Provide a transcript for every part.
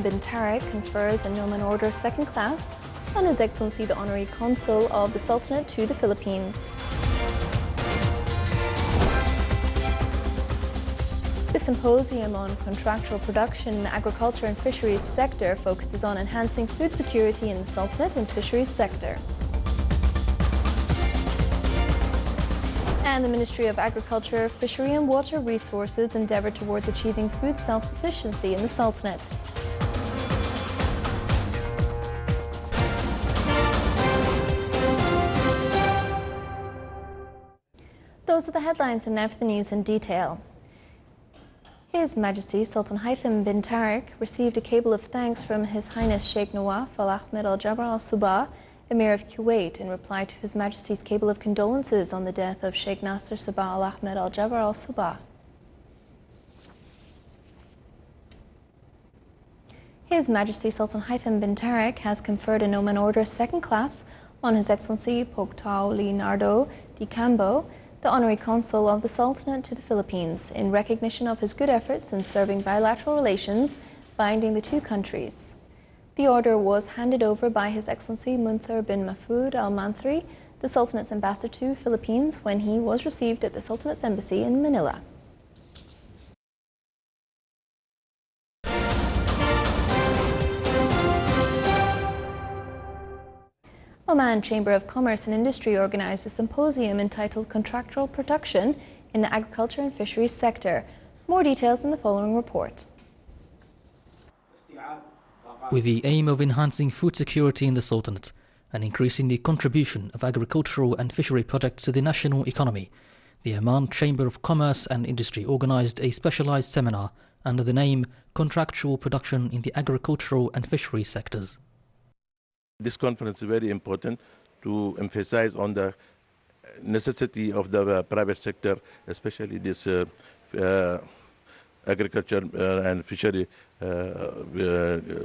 bin Tariq confers a Oman Order second class on His Excellency the Honorary Consul of the Sultanate to the Philippines. The symposium on contractual production in the agriculture and fisheries sector focuses on enhancing food security in the Sultanate and fisheries sector. And the Ministry of Agriculture, Fishery and Water Resources endeavour towards achieving food self-sufficiency in the Sultanate. Those are the headlines, and now for the news in detail. His Majesty Sultan Haitham bin Tariq received a cable of thanks from His Highness Sheikh Nawaf Al Ahmed Al Jabbar Al Sabah, Emir of Kuwait, in reply to His Majesty's cable of condolences on the death of Sheikh Nasser Sabah Al Ahmed Al Jabbar Al Sabah. His Majesty Sultan Haitham bin Tariq has conferred an Oman Order second class on His Excellency Pogtao Leonardo Di Cambo, the Honorary Consul of the Sultanate to the Philippines, in recognition of his good efforts in serving bilateral relations binding the two countries. The order was handed over by His Excellency Munthar bin Mahfoud Al Manthri, the Sultanate's ambassador to Philippines, when he was received at the Sultanate's embassy in Manila. Oman Chamber of Commerce and Industry organized a symposium entitled Contractual Production in the Agriculture and Fisheries Sector. More details in the following report. With the aim of enhancing food security in the Sultanate and increasing the contribution of agricultural and fishery products to the national economy, the Oman Chamber of Commerce and Industry organized a specialized seminar under the name Contractual Production in the Agricultural and Fisheries Sectors. This conference is very important to emphasize on the necessity of the private sector, especially this agriculture and fishery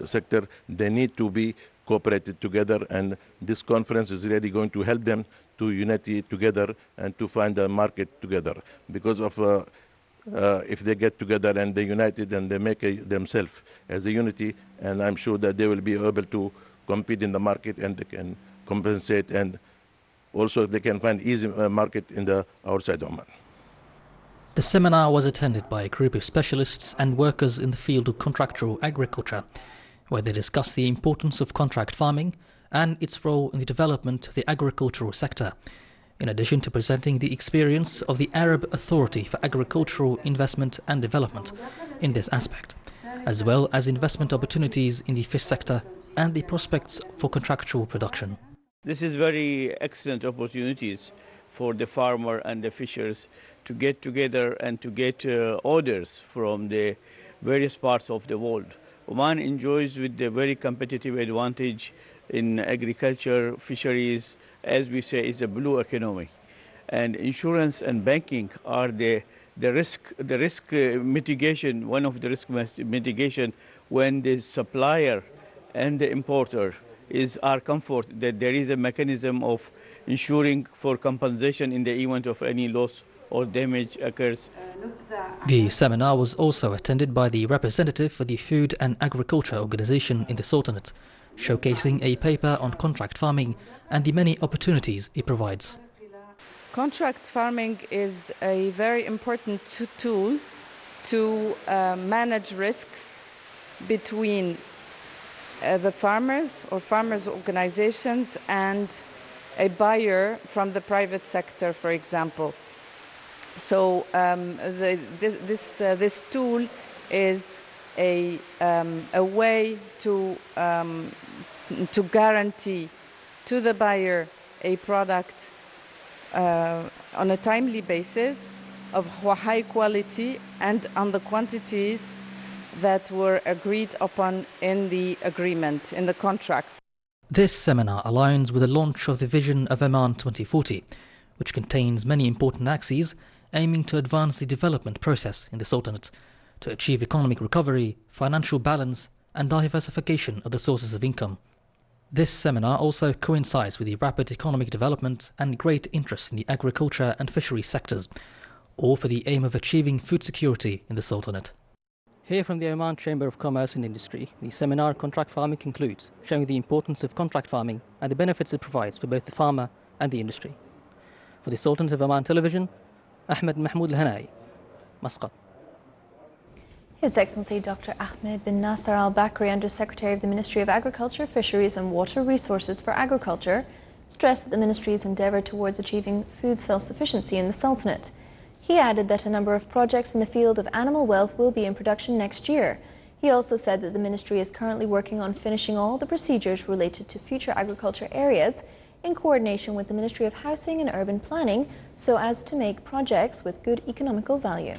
sector. They need to be cooperated together, and this conference is really going to help them to unite together and to find a market together. Because of if they get together and they united and they make themselves as a unity, and I'm sure that they will be able to compete in the market, and they can compensate, and also they can find easy market in the outside Oman. The seminar was attended by a group of specialists and workers in the field of contractual agriculture, where they discussed the importance of contract farming and its role in the development of the agricultural sector, in addition to presenting the experience of the Arab Authority for Agricultural Investment and Development in this aspect, as well as investment opportunities in the fish sector and the prospects for contractual production. This is very excellent opportunities for the farmer and the fishers to get together and to get orders from the various parts of the world. Oman enjoys with the very competitive advantage in agriculture, fisheries, as we say, is a blue economy. And insurance and banking are the risk mitigation, one of the risk mitigation when the supplier and the importer are comfort that there is a mechanism of ensuring for compensation in the event of any loss or damage occurs. The seminar was also attended by the representative for the Food and Agriculture Organization in the Sultanate, showcasing a paper on contract farming and the many opportunities it provides. Contract farming is a very important tool to manage risks between the farmers or farmers' organizations and a buyer from the private sector, for example. So this tool is a way to guarantee to the buyer a product on a timely basis of high quality and on the quantities that were agreed upon in the agreement, in the contract. This seminar aligns with the launch of the Vision of Oman 2040, which contains many important axes aiming to advance the development process in the Sultanate, to achieve economic recovery, financial balance and diversification of the sources of income. This seminar also coincides with the rapid economic development and great interest in the agriculture and fishery sectors, all for the aim of achieving food security in the Sultanate. Here from the Oman Chamber of Commerce and Industry, the seminar Contract Farming concludes, showing the importance of contract farming and the benefits it provides for both the farmer and the industry. For the Sultan of Oman Television, Ahmed Mahmoud Al-Hanai, Muscat. His Excellency Dr. Ahmed bin Nasser Al-Bakri, Under-Secretary of the Ministry of Agriculture, Fisheries and Water Resources for Agriculture, stressed that the ministry's endeavour towards achieving food self-sufficiency in the Sultanate. He added that a number of projects in the field of animal wealth will be in production next year. He also said that the ministry is currently working on finishing all the procedures related to future agriculture areas in coordination with the Ministry of Housing and Urban Planning so as to make projects with good economical value.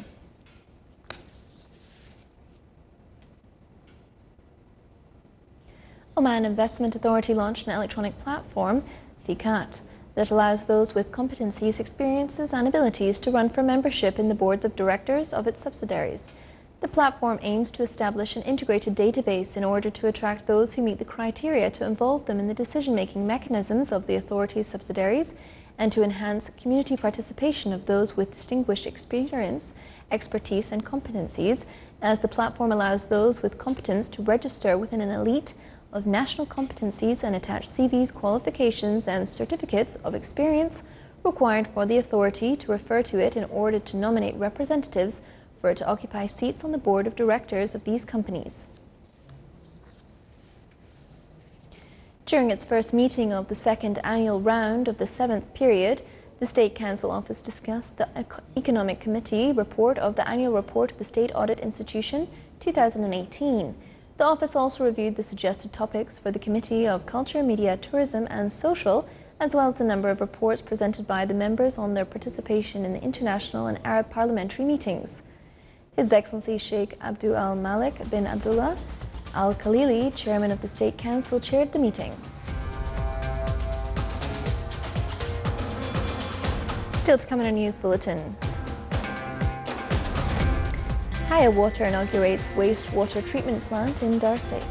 Oman Investment Authority launched an electronic platform, FICAT, that allows those with competencies, experiences and abilities to run for membership in the boards of directors of its subsidiaries. The platform aims to establish an integrated database in order to attract those who meet the criteria to involve them in the decision-making mechanisms of the authority's subsidiaries and to enhance community participation of those with distinguished experience, expertise and competencies, as the platform allows those with competence to register within an elite of national competencies and attach CVs, qualifications and certificates of experience required for the authority to refer to it in order to nominate representatives for it to occupy seats on the board of directors of these companies. During its first meeting of the second annual round of the 7th period, the State Council Office discussed the Economic Committee report of the Annual Report of the State Audit Institution 2018. The office also reviewed the suggested topics for the Committee of Culture, Media, Tourism and Social, as well as a number of reports presented by the members on their participation in the international and Arab parliamentary meetings. His Excellency Sheikh Abdul Al-Malik bin Abdullah Al-Khalili, Chairman of the State Council, chaired the meeting. Still to come in our news bulletin. Haya Water inaugurates wastewater treatment plant in Dar State.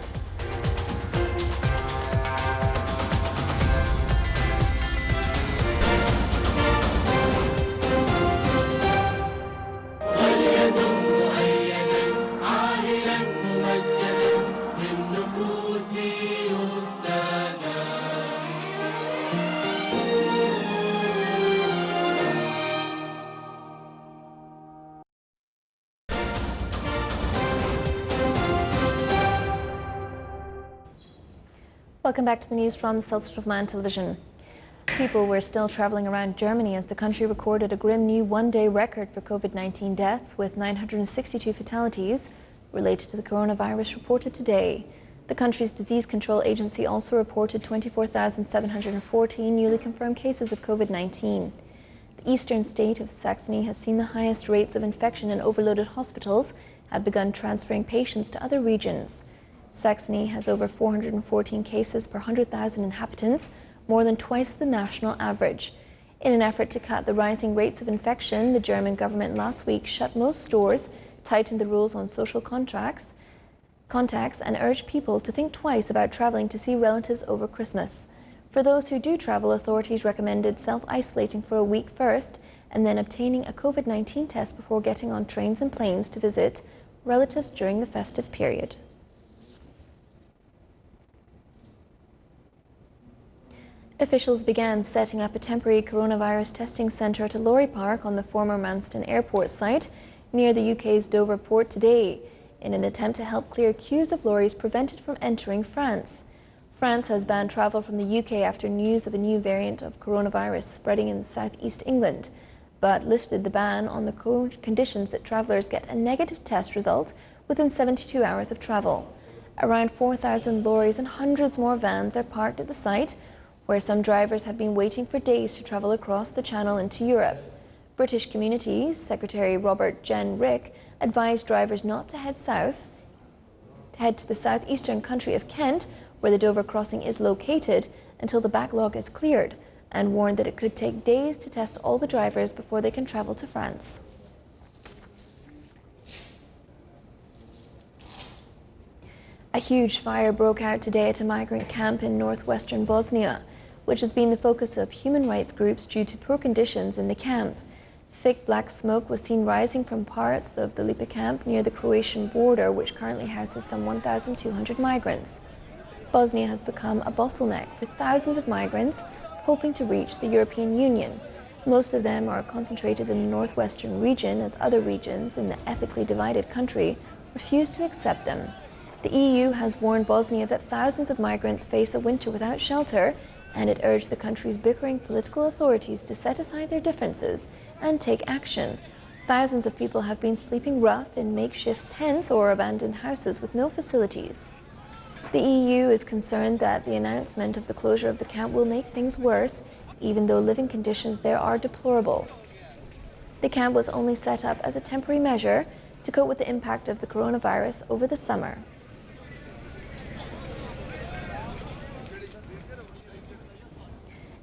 Welcome back to the news from the Sultan of Oman Television. People were still travelling around Germany as the country recorded a grim new one-day record for COVID-19 deaths, with 962 fatalities related to the coronavirus reported today. The country's disease control agency also reported 24,714 newly confirmed cases of COVID-19. The eastern state of Saxony has seen the highest rates of infection, and overloaded hospitals have begun transferring patients to other regions. Saxony has over 414 cases per 100,000 inhabitants, more than twice the national average. In an effort to cut the rising rates of infection, the German government last week shut most stores, tightened the rules on social contacts, and urged people to think twice about travelling to see relatives over Christmas. For those who do travel, authorities recommended self-isolating for a week first and then obtaining a COVID-19 test before getting on trains and planes to visit relatives during the festive period. Officials began setting up a temporary coronavirus testing centre at a lorry park on the former Manston Airport site near the UK's Dover port today, in an attempt to help clear queues of lorries prevented from entering France. France has banned travel from the UK after news of a new variant of coronavirus spreading in southeast England, but lifted the ban on the conditions that travellers get a negative test result within 72 hours of travel. Around 4,000 lorries and hundreds more vans are parked at the site, where some drivers have been waiting for days to travel across the Channel into Europe. British Communities Secretary Robert Jenrick advised drivers not to head south, to head to the southeastern country of Kent, where the Dover crossing is located, until the backlog is cleared, and warned that it could take days to test all the drivers before they can travel to France. A huge fire broke out today at a migrant camp in northwestern Bosnia, which has been the focus of human rights groups due to poor conditions in the camp. Thick black smoke was seen rising from parts of the Lipa camp near the Croatian border, which currently houses some 1,200 migrants. Bosnia has become a bottleneck for thousands of migrants hoping to reach the European Union. Most of them are concentrated in the northwestern region, as other regions in the ethnically divided country refuse to accept them. The EU has warned Bosnia that thousands of migrants face a winter without shelter, and it urged the country's bickering political authorities to set aside their differences and take action. Thousands of people have been sleeping rough in makeshift tents or abandoned houses with no facilities. The EU is concerned that the announcement of the closure of the camp will make things worse, even though living conditions there are deplorable. The camp was only set up as a temporary measure to cope with the impact of the coronavirus over the summer.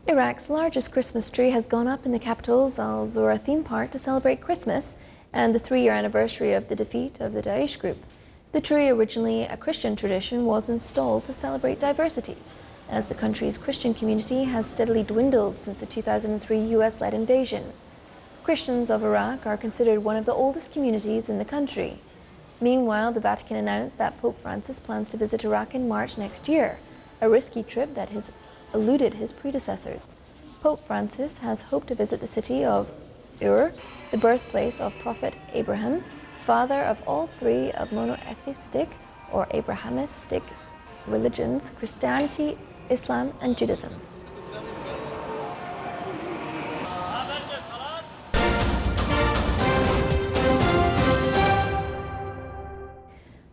Iraq's largest Christmas tree has gone up in the capital's Al Zura theme park to celebrate Christmas and the 3-year anniversary of the defeat of the Daesh group. The tree, originally a Christian tradition, was installed to celebrate diversity, as the country's Christian community has steadily dwindled since the 2003 US-led invasion. Christians of Iraq are considered one of the oldest communities in the country. Meanwhile, the Vatican announced that Pope Francis plans to visit Iraq in March next year, a risky trip that has eluded his predecessors. Pope Francis has hoped to visit the city of Ur, the birthplace of Prophet Abraham, father of all three of monotheistic or Abrahamistic religions, Christianity, Islam, and Judaism.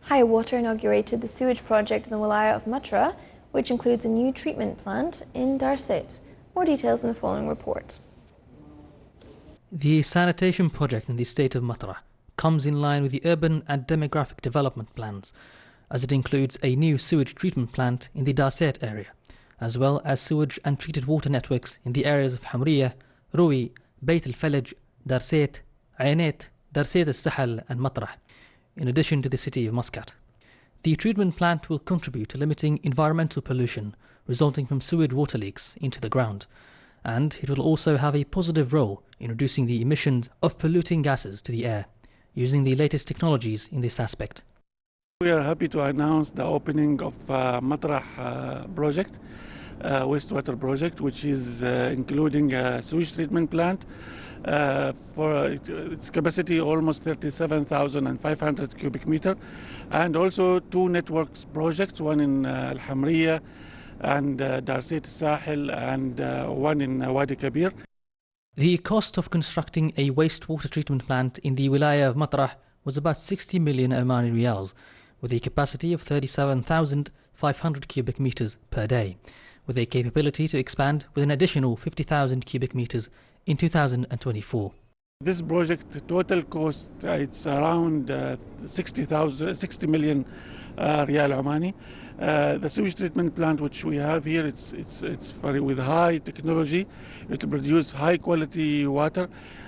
High water inaugurated the sewage project in the Wilayah of Matra, which includes a new treatment plant in Darset. More details in the following report. The sanitation project in the state of Matra comes in line with the urban and demographic development plans, as it includes a new sewage treatment plant in the Darset area, as well as sewage and treated water networks in the areas of Hamriya, Rui, Beit al-Falaj, Darset, Ainat, Darset al-Sahel and Matrah, in addition to the city of Muscat. The treatment plant will contribute to limiting environmental pollution resulting from sewage water leaks into the ground, and it will also have a positive role in reducing the emissions of polluting gases to the air, using the latest technologies in this aspect. We are happy to announce the opening of Matrah project, wastewater project, which is including a sewage treatment plant for its capacity almost 37,500 cubic meter, and also 2 networks projects, one in Al-Hamriya and Darset Sahel, and one in Wadi Kabir. The cost of constructing a wastewater treatment plant in the Wilayah of Matrah was about 60 million Omani riyals, with a capacity of 37,500 cubic meters per day, with a capability to expand with an additional 50,000 cubic meters in 2024. This project total cost, it's around 60 million Riyal Omani. The sewage treatment plant which we have here, it's with high technology. It will produce high quality water.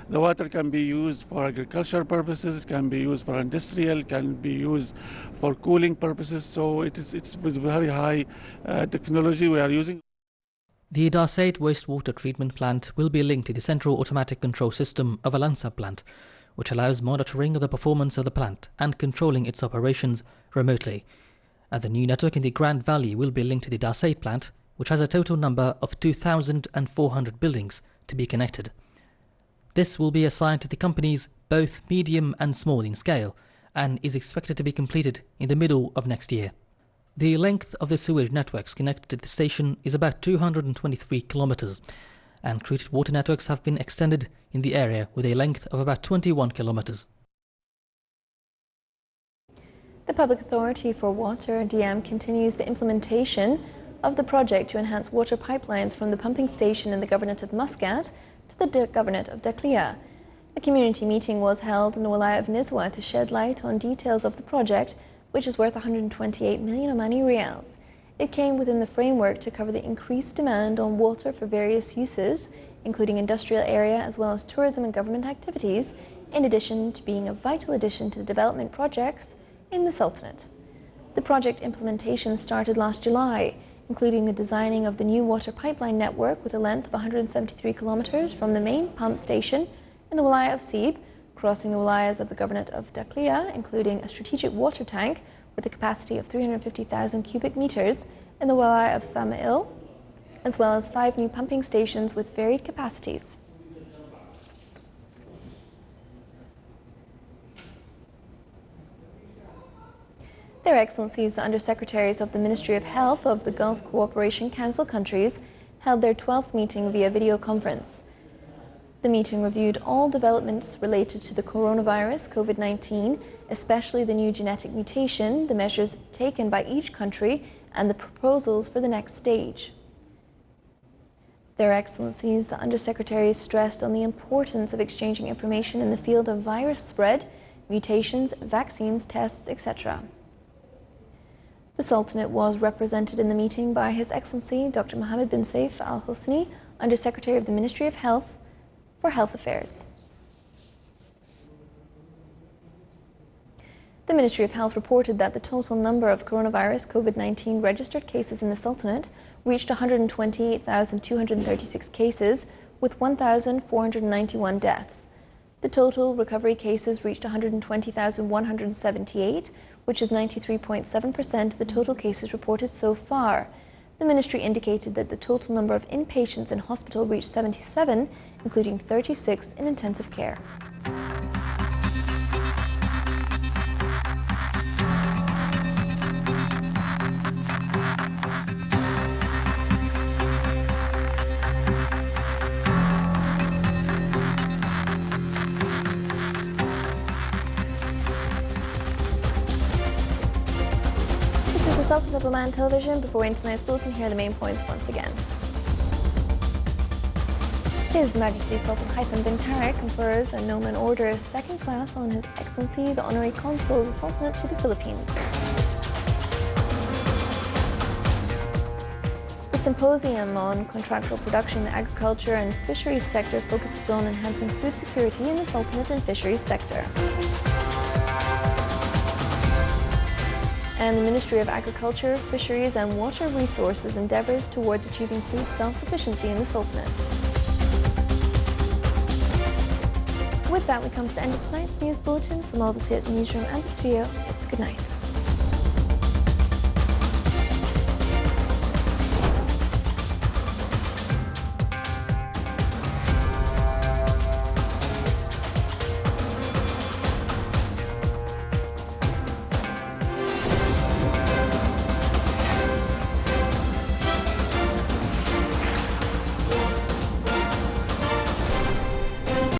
The water can be used for agricultural purposes, can be used for industrial, can be used for cooling purposes. So it's with very high technology we are using. The Darset wastewater treatment plant will be linked to the central automatic control system of Al-Ansab plant, which allows monitoring of the performance of the plant and controlling its operations remotely. And the new network in the Grand Valley will be linked to the Darset plant, which has a total number of 2,400 buildings to be connected. This will be assigned to the companies both medium and small in scale, and is expected to be completed in the middle of next year. The length of the sewage networks connected to the station is about 223 kilometers, and treated water networks have been extended in the area with a length of about 21 kilometers. The Public Authority for Water, DM, continues the implementation of the project to enhance water pipelines from the pumping station in the Governorate of Muscat to the Governorate of Dakhliya. A community meeting was held in the Wilayah of Nizwa to shed light on details of the project, which is worth 128 million Omani riyals. It came within the framework to cover the increased demand on water for various uses, including industrial area as well as tourism and government activities, in addition to being a vital addition to the development projects in the Sultanate. The project implementation started last July, including the designing of the new water pipeline network with a length of 173 kilometers from the main pump station in the Wilaya of Sib, crossing the wilayas of the Governorate of Dakhliya, including a strategic water tank with a capacity of 350,000 cubic meters in the Wilaya of Samail, as well as 5 new pumping stations with varied capacities. Their Excellencies, the Undersecretaries of the Ministry of Health of the Gulf Cooperation Council countries held their 12th meeting via video conference. The meeting reviewed all developments related to the coronavirus, COVID-19, especially the new genetic mutation, the measures taken by each country, and the proposals for the next stage. Their Excellencies, the Undersecretaries stressed on the importance of exchanging information in the field of virus spread, mutations, vaccines, tests, etc. The Sultanate was represented in the meeting by His Excellency Dr. Mohammed bin Saif Al Hosni, Undersecretary of the Ministry of Health for Health Affairs. The Ministry of Health reported that the total number of coronavirus COVID-19 registered cases in the Sultanate reached 128,236 cases, with 1,491 deaths. The total recovery cases reached 120,178, which is 93.7% of the total cases reported so far. The Ministry indicated that the total number of inpatients in hospital reached 77, including 36 in intensive care. The Sultan of Oman Television. Before we end tonight's bulletin, here are the main points once again. His Majesty Sultan Haitham bin Tareq confers a Oman order second class on His Excellency the Honorary Consul of the Sultanate to the Philippines. The symposium on contractual production in the agriculture and fisheries sector focuses on enhancing food security in the Sultanate and fisheries sector. And the Ministry of Agriculture, Fisheries and Water Resources endeavours towards achieving food self-sufficiency in the Sultanate. With that, we come to the end of tonight's news bulletin. From all of us here at the newsroom and the studio, it's good night.